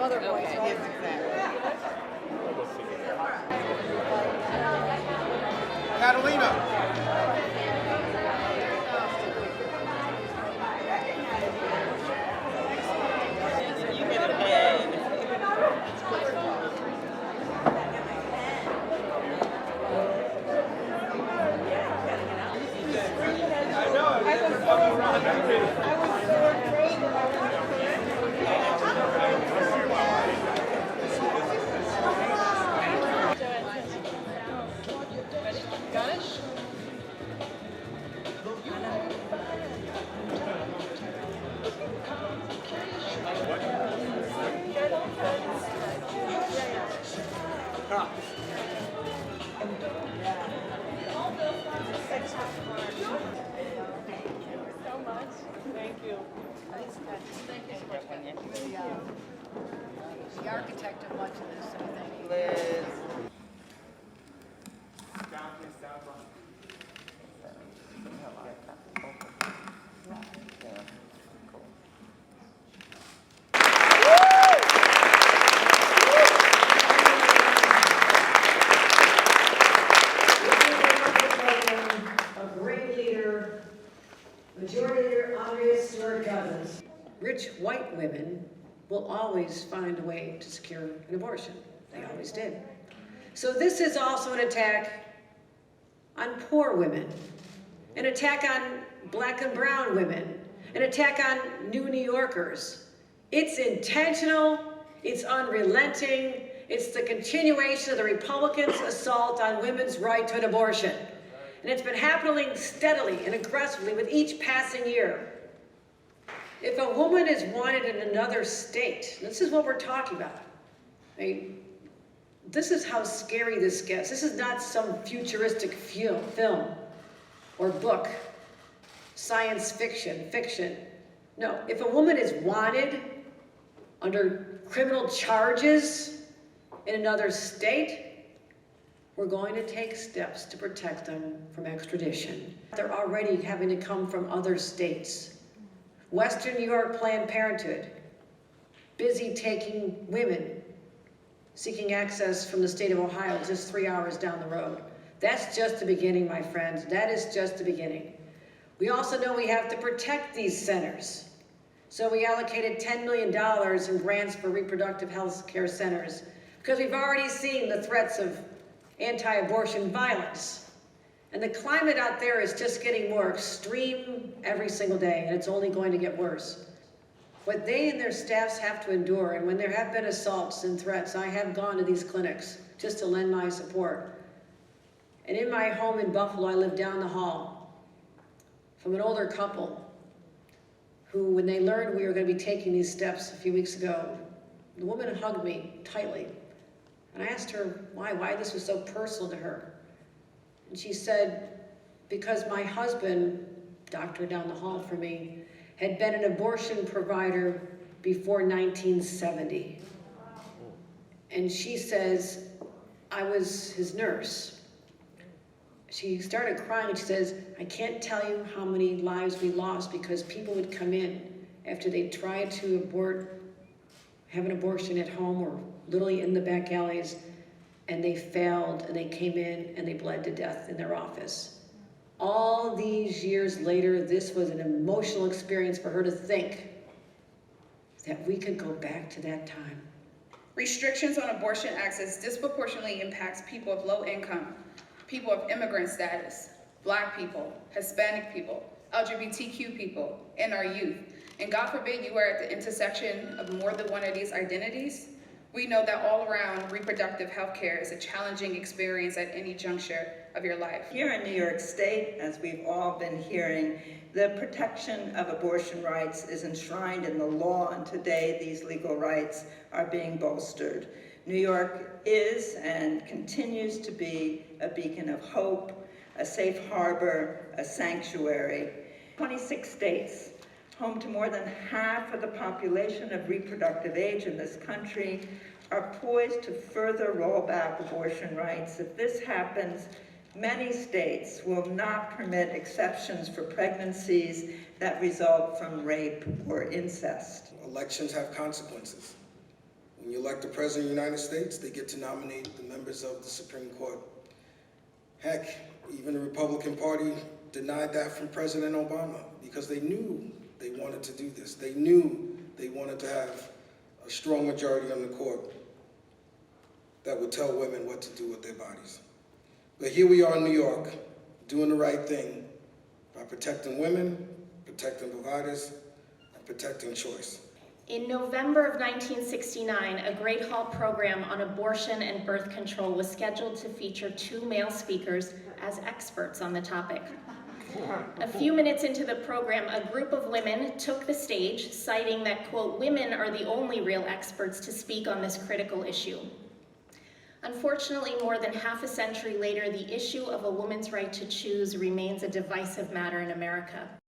other boys, right? Catalina. The architect of much of this, so thank you. Liz. A great leader, Majority Leader Andrea Stewart Cousins. Rich white women will always find a way to secure an abortion. They always did. So this is also an attack on poor women, an attack on black and brown women, an attack on new New Yorkers. It's intentional, it's unrelenting, it's the continuation of the Republicans' assault on women's right to an abortion. And it's been happening steadily and aggressively with each passing year. If a woman is wanted in another state, this is what we're talking about. This is how scary this gets. This is not some futuristic film or book, science fiction. No, if a woman is wanted under criminal charges in another state, we're going to take steps to protect them from extradition. They're already having to come from other states. Western New York Planned Parenthood, busy taking women seeking access from the state of Ohio just 3 hours down the road. That's just the beginning, my friends. That is just the beginning. We also know we have to protect these centers. So we allocated $10 million in grants for reproductive health care centers because we've already seen the threats of anti-abortion violence. And the climate out there is just getting more extreme every single day, and it's only going to get worse. What they and their staffs have to endure, and when there have been assaults and threats, I have gone to these clinics just to lend my support. And in my home in Buffalo, I live down the hall from an older couple who, when they learned we were going to be taking these steps a few weeks ago, the woman hugged me tightly. And I asked her why this was so personal to her. And she said, because my husband, doctor down the hall from me, had been an abortion provider before 1970. And she says, I was his nurse. She started crying and she says, I can't tell you how many lives we lost because people would come in after they tried to have an abortion at home or literally in the back alleys, and they failed, and they came in and they bled to death in their office. All these years later, this was an emotional experience for her to think that we could go back to that time. Restrictions on abortion access disproportionately impacts people of low income, people of immigrant status, Black people, Hispanic people, LGBTQ people, and our youth. And God forbid you are at the intersection of more than one of these identities. We know that all around reproductive health care is a challenging experience at any juncture of your life. Here in New York State, as we've all been hearing, the protection of abortion rights is enshrined in the law, and today these legal rights are being bolstered. New York is and continues to be a beacon of hope, a safe harbor, a sanctuary. 26 states, home to more than half of the population of reproductive age in this country, are poised to further roll back abortion rights. If this happens, many states will not permit exceptions for pregnancies that result from rape or incest. Elections have consequences. When you elect the President of the United States, they get to nominate the members of the Supreme Court. Heck, even the Republican Party denied that from President Obama because they knew they wanted to do this. They knew they wanted to have a strong majority on the court that would tell women what to do with their bodies. But here we are in New York, doing the right thing by protecting women, protecting providers, and protecting choice. In November of 1969, a Great Hall program on abortion and birth control was scheduled to feature 2 male speakers as experts on the topic. A few minutes into the program, a group of women took the stage, citing that, quote, women are the only real experts to speak on this critical issue. Unfortunately, more than half a century later, the issue of a woman's right to choose remains a divisive matter in America.